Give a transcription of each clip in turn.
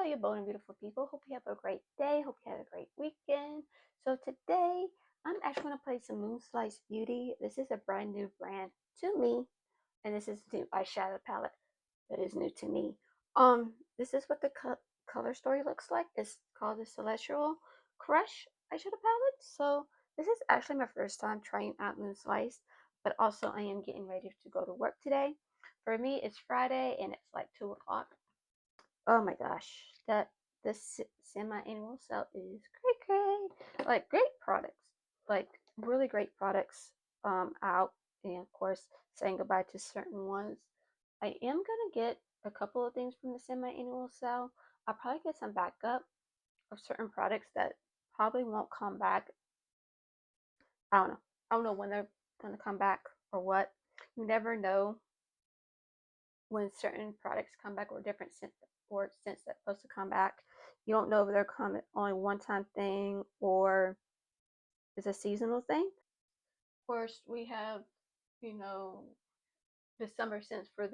Hello, you bold and beautiful people. Hope you have a great day. Hope you had a great weekend. So today, I'm actually going to play some Moonslice Beauty. This is a brand new brand to me, and this is the new eyeshadow palette that is new to me. This is what the color story looks like. It's called the Celestial Crush eyeshadow palette. So this is actually my first time trying out Moonslice, but also I am getting ready to go to work today. For me, it's Friday and it's like 2 o'clock. Oh my gosh, that this semi-annual sale is great, like great products, like really great products out, and of course saying goodbye to certain ones. I am gonna get a couple of things from the semi-annual sale. I'll probably get some backup of certain products that probably won't come back. I don't know. I don't know when they're gonna come back or what. You never know when certain products come back or different scents that's supposed to come back. You don't know if they're coming only one time thing or is a seasonal thing. Of course, we have, you know, the summer scents for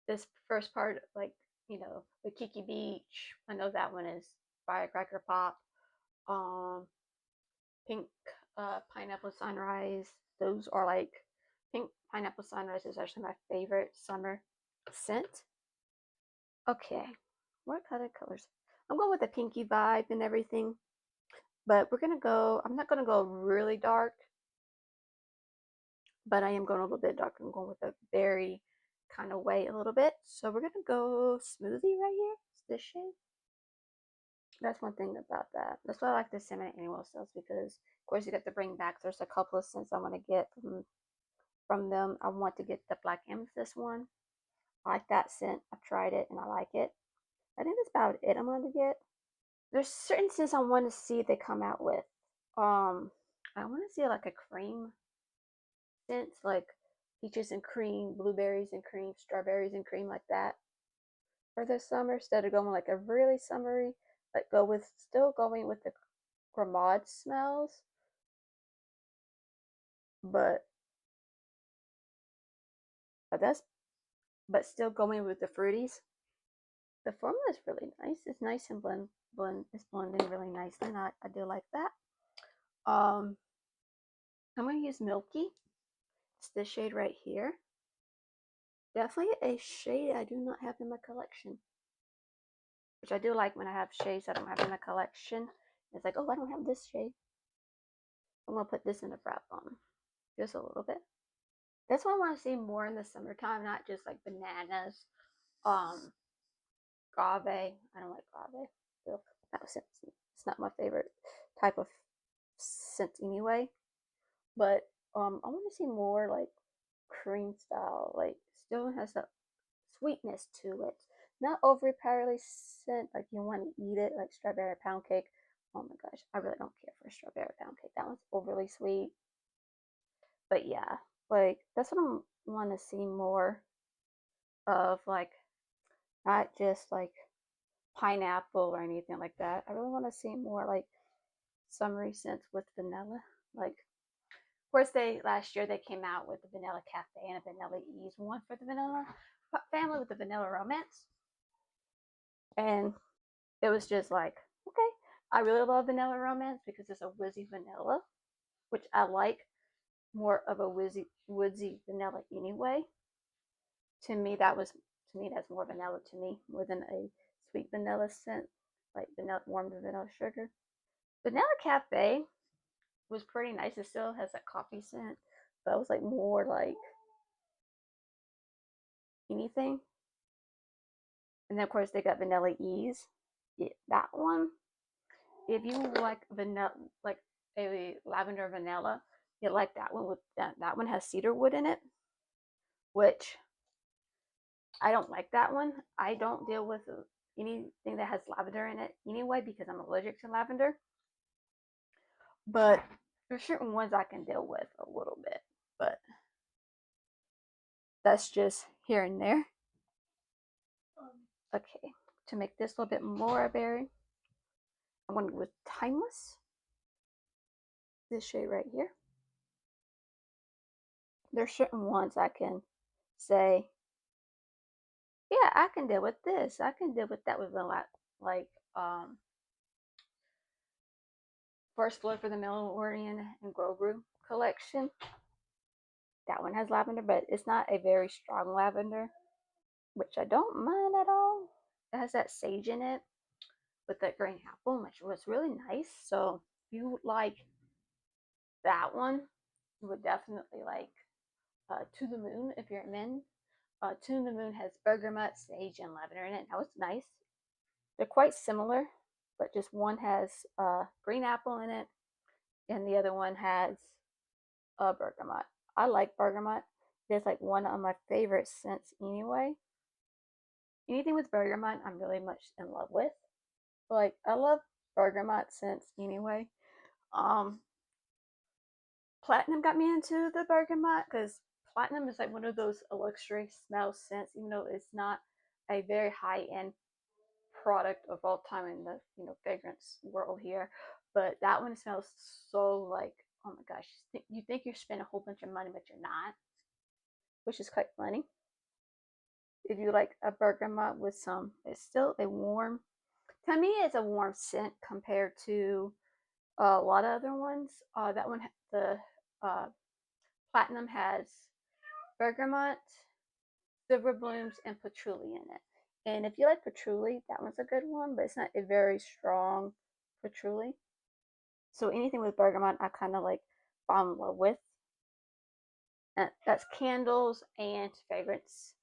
this first part, like, the Kiki Beach. I know that one is Firecracker Pop. Um, Pink Pineapple Sunrise. Those are like Pink Pineapple Sunrise is actually my favorite summer scent. Okay, what other colors? I'm going with the pinky vibe and everything, but I'm not gonna go really dark, but I am going a little bit dark. I'm going with a very kind of way a little bit. So we're gonna go smoothie right here. It's this shade. That's one thing about that. That's why I like the semi-annual sales because, of course, you get to bring back. There's a couple of scents I want to get from them. I want to get the Black Amethyst one. I like that scent. I've tried it and I like it. I think that's about it I'm going to get. There's certain scents I want to see they come out with. I want to see like a cream scent, like peaches and cream, blueberries and cream, strawberries and cream, like that for this summer. Instead of going like a really summery, like still going with the Gramade smells, but that's but still going with the fruities. The formula is really nice. It's nice and it's blending really nicely, and I do like that. I'm gonna use Milky. It's this shade right here. Definitely a shade I do not have in my collection, which I do like when I have shades I don't have in my collection. It's like, oh, I don't have this shade. I'm gonna put this in the brow bone just a little bit. That's why I want to see more in the summertime, not just like bananas, um, agave. I don't like agave. Ugh, it's not my favorite type of scent anyway. But I want to see more like cream style, like still has that sweetness to it. Not overly scent, like you want to eat it, like strawberry pound cake. Oh my gosh, I really don't care for strawberry pound cake. That one's overly sweet. But yeah, like that's what I want to see more of, like not just like pineapple or anything like that. I really want to see more like summery scents with vanilla. Like, of course, last year they came out with the Vanilla Cafe and a Vanilla Ease one for the vanilla family with the Vanilla Romance, and it was just like, okay, I really love Vanilla Romance because it's a woodsy vanilla, which I like more of a woodsy vanilla anyway. To me that's more vanilla to me more than a sweet vanilla scent, like vanilla warm vanilla sugar. Vanilla Cafe was pretty nice. It still has that coffee scent, but it was like more like anything. And then of course they got Vanilla Ease. Yeah, that one. If you like vanilla, like a lavender vanilla, you like that one. With that one has cedar wood in it, which I don't like that one. I don't deal with anything that has lavender in it anyway because I'm allergic to lavender. But there's certain ones I can deal with a little bit, but that's just here and there. Okay, to make this a little bit more berry, I'm going to go with Timeless. This shade right here. There's certain ones I can say, yeah, I can deal with this. I can deal with that with like First Blood for the Milani and GRWM collection. That one has lavender, but it's not a very strong lavender, which I don't mind at all. It has that sage in it with that green apple, which was really nice. So if you like that one, you would definitely like To the Moon if you're a men. To the Moon has bergamot, sage, and lavender in it. That was nice. They're quite similar, but just one has green apple in it, and the other one has bergamot. I like bergamot. It's like one of my favorite scents anyway. Anything with bergamot, I'm really much in love with. Like I love bergamot scents anyway. Um, Platinum got me into the bergamot because platinum is like one of those luxury smell scents, even though it's not a very high end product of all time in the fragrance world here. But that one smells so like, oh my gosh, you think you're spending a whole bunch of money, but you're not, which is quite funny. If you like a bergamot with some, it's still a warm. To me, it's a warm scent compared to a lot of other ones. That one, the uh, platinum has bergamot, silver blooms, and patchouli in it. And if you like patchouli, that one's a good one, but it's not a very strong patchouli. So anything with bergamot, I kind of like fall in love with. And that's candles and fragrance,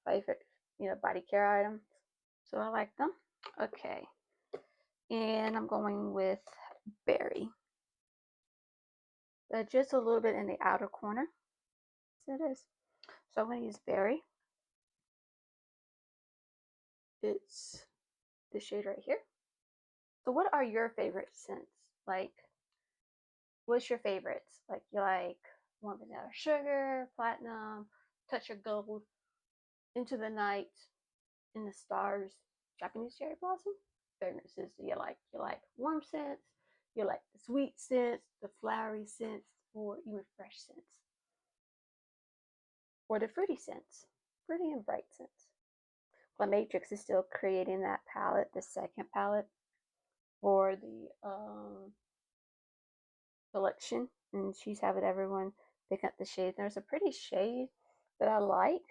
favorite, body care items. So I like them. Okay, and I'm going with berry. Just a little bit in the outer corner. So it is. So I'm going to use berry. It's the shade right here. So what are your favorite scents? Like, what's your favorites? Like, you like Warm Vanilla Sugar, Platinum, Touch of Gold, Into the Night, In the Stars, Japanese Cherry Blossom? Fragrances do you like? You like warm scents? You like the sweet scents, the flowery scents, or even fresh scents? Or the fruity scents? Fruity and bright scents. Well, Matrix is still creating that palette, the second palette for the collection, and she's having everyone pick up the shade. There's a pretty shade that I like,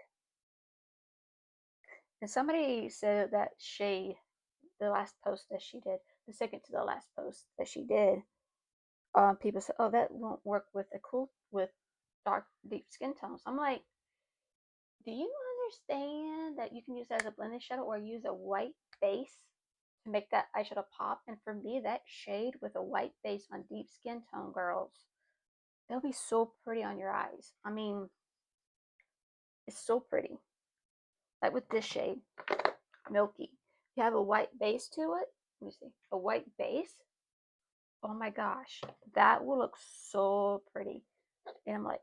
and somebody said that shade, the last post that she did, the second to the last post that she did, people said, "Oh, that won't work with a cool with dark deep skin tones." I'm like, do you understand that you can use that as a blending shadow or use a white base to make that eyeshadow pop? And for me, that shade with a white base on deep skin tone, girls, it'll be so pretty on your eyes. I mean, it's so pretty. Like with this shade, Milky. You have a white base to it. Let me see. A white base. Oh my gosh. That will look so pretty. And I'm like,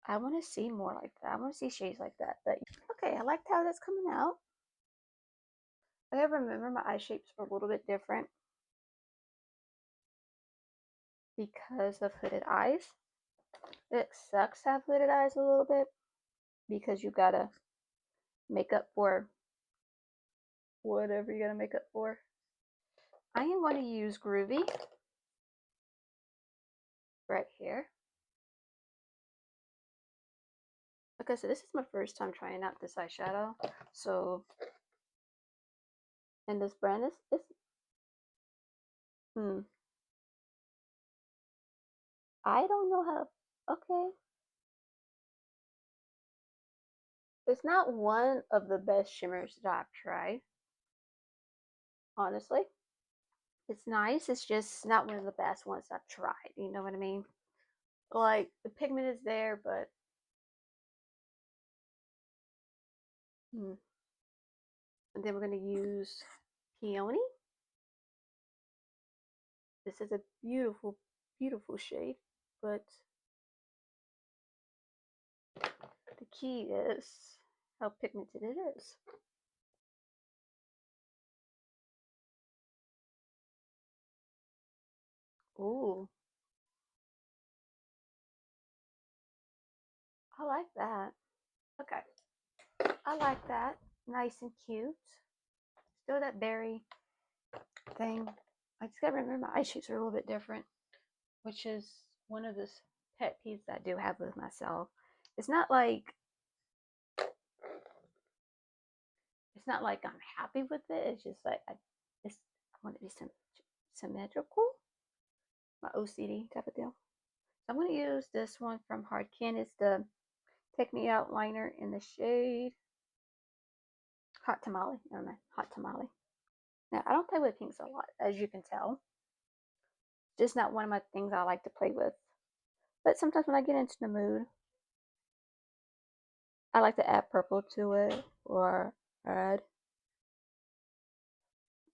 I want to see more like that. I want to see shades like that. But okay, I liked how that's coming out. I gotta remember my eye shapes are a little bit different because of hooded eyes. It sucks to have hooded eyes a little bit because you gotta make up for whatever you gotta make up for. I am going to use Groovy right here. Like I said, this is my first time trying out this eyeshadow. So, and this brand is I don't know how, okay. It's not one of the best shimmers that I've tried, honestly. It's nice, it's just not one of the best ones I've tried, you know what I mean? Like, the pigment is there, but, and then we're going to use Peony. This is a beautiful, beautiful shade, but the key is how pigmented it is. Ooh, I like that. Okay. I like that. Nice and cute. Still that berry thing. I just gotta remember my eye shapes are a little bit different, which is one of the pet peeves that I do have with myself. It's not like I'm happy with it. It's just like I want to be symmetrical. My OCD type of deal. So I'm going to use this one from Hard Can. It's the Take Me Out liner in the shade Hot Tamale. Never mind, Hot Tamale. Now, I don't play with pinks a lot, as you can tell. Just not one of my things I like to play with. But sometimes when I get into the mood, I like to add purple to it or red.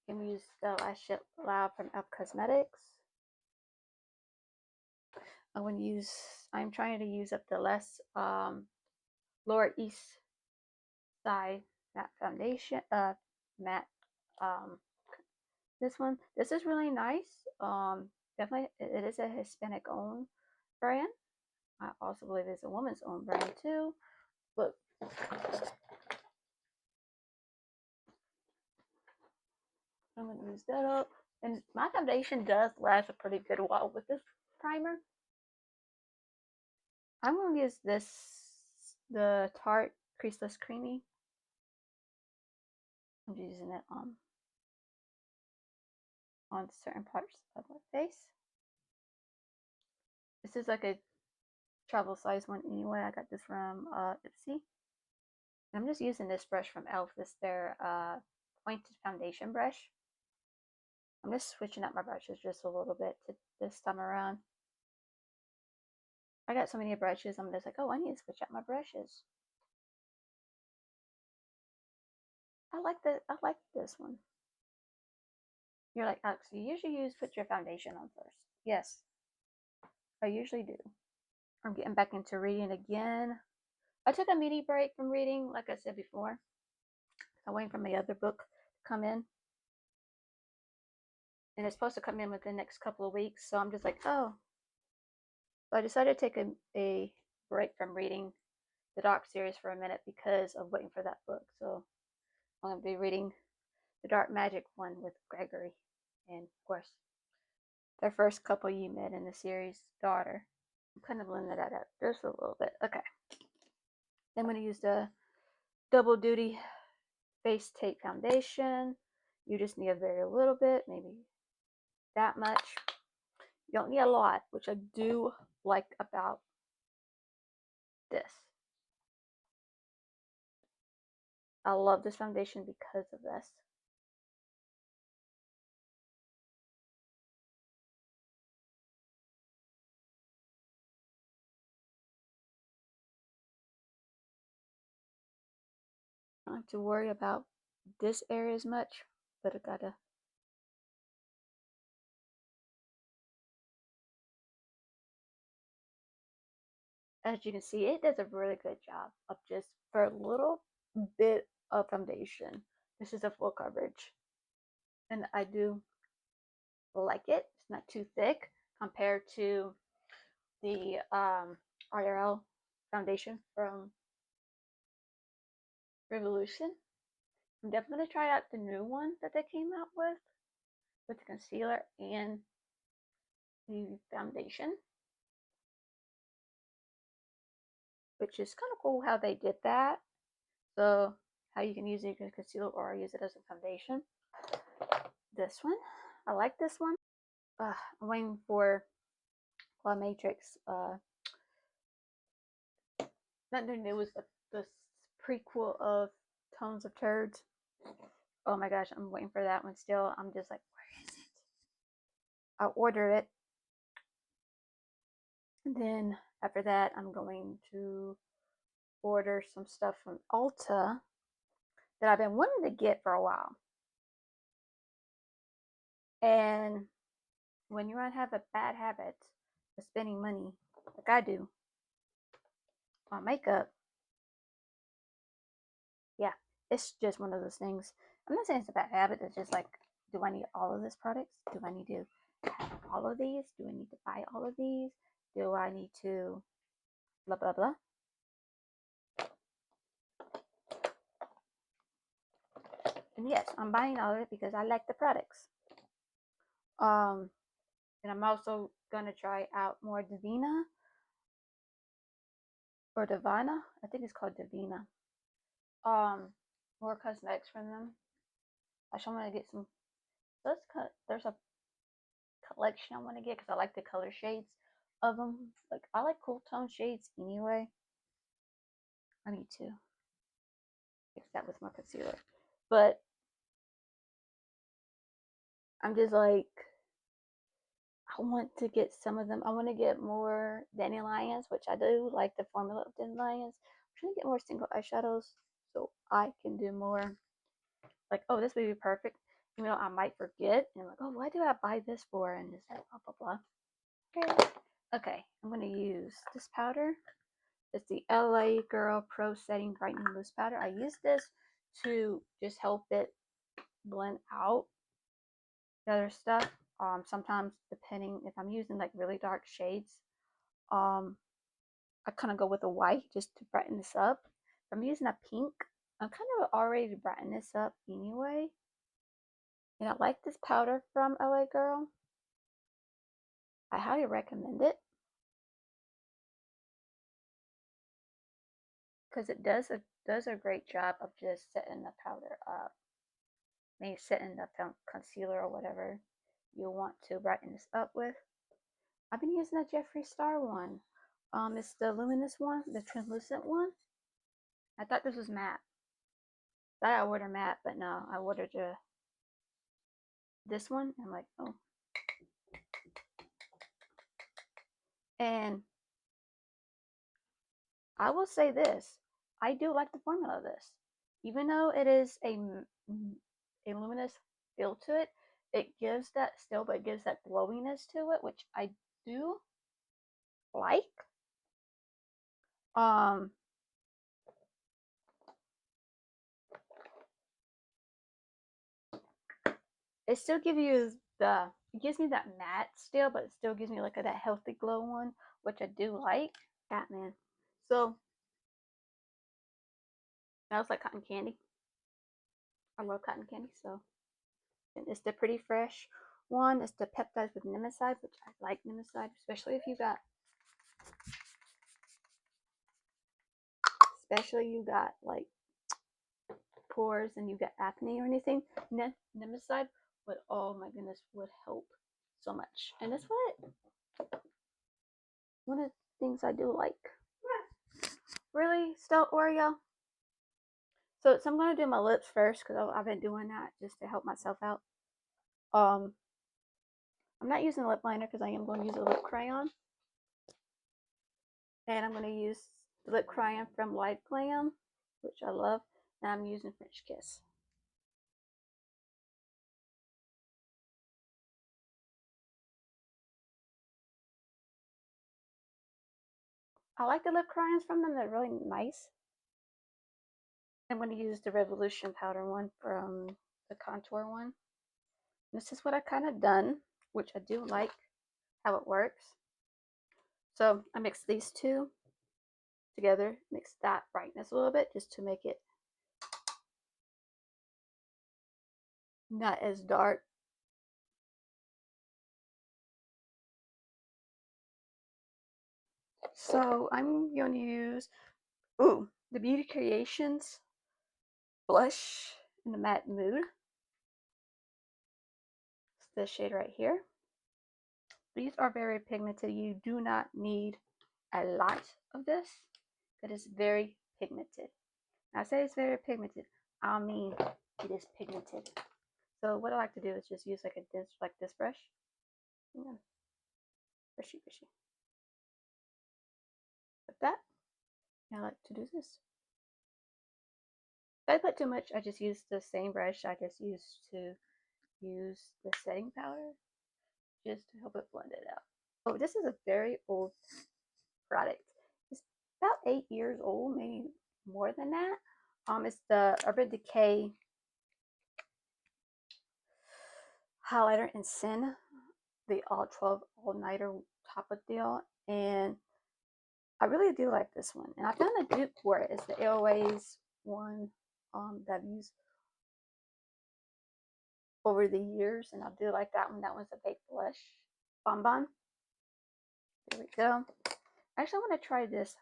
You can use the Lash It Loud from Elf Cosmetics. I'm trying to use up the less Lower East Side matte foundation, matte, this is really nice. Definitely, it is a Hispanic owned brand. I also believe it's a woman's owned brand too. But I'm going to use that up. And my foundation does last a pretty good while with this primer. I'm going to use the Tarte Creaseless Creamy. I'm just using it on certain parts of my face. This is like a travel size one anyway. I got this from Ipsy. I'm just using this brush from e.l.f. This their pointed foundation brush. I'm just switching up my brushes just a little bit this time around. I got so many brushes, I'm just like, oh, I need to switch up my brushes. I like this one. You're like, Alex, you usually put your foundation on first. Yes, I usually do. I'm getting back into reading again. I took a mini break from reading, like I said before. I'm waiting for my other book to come in. And it's supposed to come in within the next couple of weeks. So I'm just like, oh. So I decided to take a break from reading the Dark series for a minute because of waiting for that book. So I'm going to be reading the Dark Magic one with Gregory. And of course, their first couple you met in the series, daughter. I'm kind of blending that out just a little bit. Okay. Then I'm going to use the Double Duty Face Tape Foundation. You just need a very little bit, maybe that much. You don't need a lot, which I do like about this. I love this foundation because of this. I don't have to worry about this area as much, but I gotta. As you can see, it does a really good job of just for a little bit of foundation. This is a full coverage, and I do like it. It's not too thick compared to the IRL foundation from Revolution. I'm definitely going to try out the new one that they came out with the concealer and the foundation, which is kind of cool how they did that. So how you can use it as concealer or use it as a foundation. This one, I like this one. I'm waiting for La Matrix. Not the newest, the prequel of Tones of Turds. Oh my gosh, I'm waiting for that one still. I'm just like, where is it? I ordered it. And then after that, I'm going to order some stuff from Ulta that I've been wanting to get for a while. And when you have a bad habit of spending money, like I do, on makeup, yeah, it's just one of those things. I'm not saying it's a bad habit. It's just like, do I need all of this products? Do I need to have all of these? Do I need to buy all of these? Do I need to blah, blah, blah? And yes, I'm buying all of it because I like the products. And I'm also gonna try out more Divina or Divina. I think it's called Divina. More cosmetics from them. I just want to get some. There's a collection I want to get because I like the color shades of them. Like I like cool tone shades anyway. I need to fix that with my concealer, but I'm just like I want to get some of them. I want to get more dandelions, which I do like the formula of dandelions. I'm trying to get more single eyeshadows so I can do more. Like, oh, this would be perfect. Even though I might forget, and I'm like, oh, why did I buy this for? And it's like, blah blah blah. Okay, okay, I'm gonna use this powder. It's the LA Girl Pro Setting Brightening Loose Powder. I use this to just help it blend out the other stuff. Sometimes depending if I'm using like really dark shades, I kind of go with a white just to brighten this up. If I'm using a pink, I'm kind of already brighten this up anyway. And I like this powder from LA Girl. I highly recommend it because it does a great job of just setting the powder up. Maybe setting the concealer or whatever you want to brighten this up with. I've been using the Jeffree Star one. It's the luminous one, the translucent one. I thought this was matte. I thought I ordered matte, but no, I ordered this one. I'm like, oh. And I will say this: I do like the formula of this, even though it is a luminous feel to it. It gives that still, but it gives that glowiness to it, which I do like. Um, it still gives you it gives me that matte still, but it still gives me like that healthy glow one, which I do like. Batman. So smells like cotton candy. I love cotton candy, so and it's the Pretty Fresh one. It's the peptides with Nematide, which I like Nematide, especially you got like pores and you got acne or anything. Nematide would, oh my goodness, would help so much. And that's one of the things I do like. Really, still Oreo. So I'm gonna do my lips first because I've been doing that just to help myself out. Um, I'm not using a lip liner because I am going to use a lip crayon, and I'm going to use the lip crayon from Light Glam, which I love, and I'm using French Kiss. I like the lip crayons from them; they're really nice. I'm going to use the Revolution powder one from the contour one. This is what I kind of done, which I do like how it works. So I mix these two together, mix that brightness a little bit just to make it not as dark. So I'm going to use the Beauty Creations blush in the matte mood. It's this shade right here. These are very pigmented. You do not need a lot of this. It is very pigmented. Now, I say it's very pigmented. I mean it is pigmented. So what I like to do is just use like this brush. Yeah. Brushy. Like that. And I like to do this. If I put too much, I just use the same brush I just used to use the setting powder just to help it blend it out. Oh, this is a very old product. It's about 8 years old, maybe more than that. It's the Urban Decay highlighter in Sin, the all 12 all nighter top of deal, and I really do like this one. And I found a dupe for it. It's the AOA's one that I've used over the years, and I do like that one. That one's a baked blush. Bonbon. There we go. Actually, I want to try this.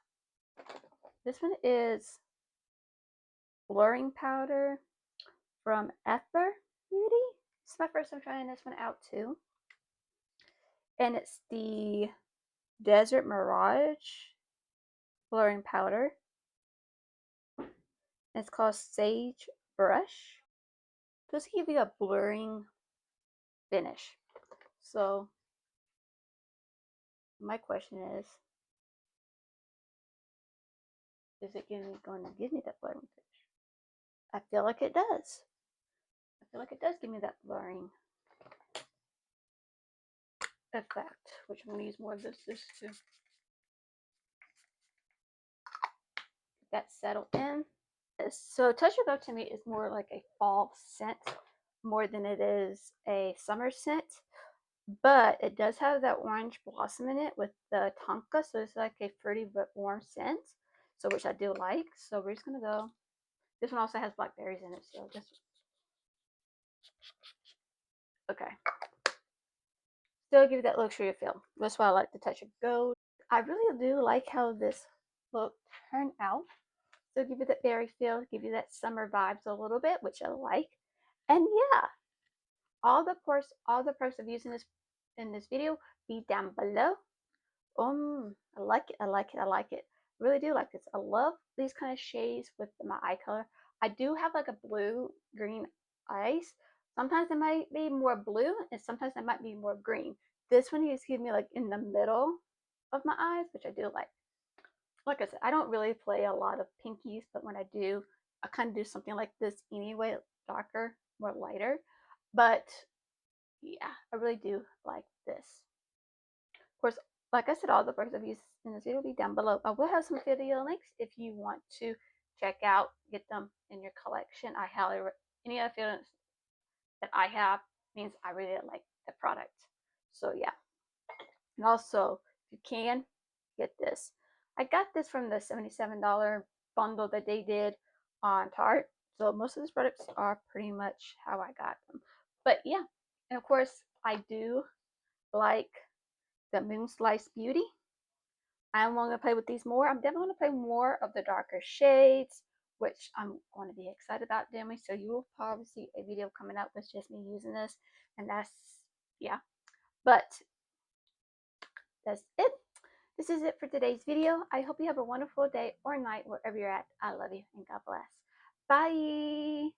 This one is blurring powder from Ether Beauty. This is my first time trying this one out too. And it's the Desert Mirage blurring powder. It's called Sage Brush. Just give you a blurring finish. So my question is it going to give me that blurring finish? I feel like it does. I feel like it does give me that blurring effect, which I'm going to use more of this to that settle in. So Touch of Go to me is more like a fall scent more than it is a summer scent, but it does have that orange blossom in it with the tonka, so it's like a fruity but warm scent, so which I do like. So we're just gonna go. This one also has blackberries in it, so just okay. Still give you that luxury feel. That's why I like the Touch of Gold. I really do like how this look turned out. So give you that berry feel, give you that summer vibes a little bit, which I like. And yeah, all the perks of using this in this video be down below. I like it. I like it. I like it. I really do like this. I love these kind of shades with my eye color. I do have like a blue green eyes. Sometimes it might be more blue and sometimes it might be more green. This one is giving me like in the middle of my eyes, which I do like. Like I said, I don't really play a lot of pinkies, but when I do, I kind of do something like this anyway, darker, more lighter. But yeah, I really do like this. Of course, like I said, all the products I've used in this video will be down below. I will have some video links if you want to check out, get them in your collection. I highly any other feelings that I have means I really like the product. So yeah, and also if you can get this, I got this from the $77 bundle that they did on Tarte. So most of these products are pretty much how I got them. But yeah, and of course I do like the Moonslice Beauty. I'm going to play with these more. I'm definitely going to play more of the darker shades, which I'm going to be excited about doing. So you will probably see a video coming up with just me using this. And that's, yeah. But that's it. This is it for today's video. I hope you have a wonderful day or night wherever you're at. I love you and God bless. Bye.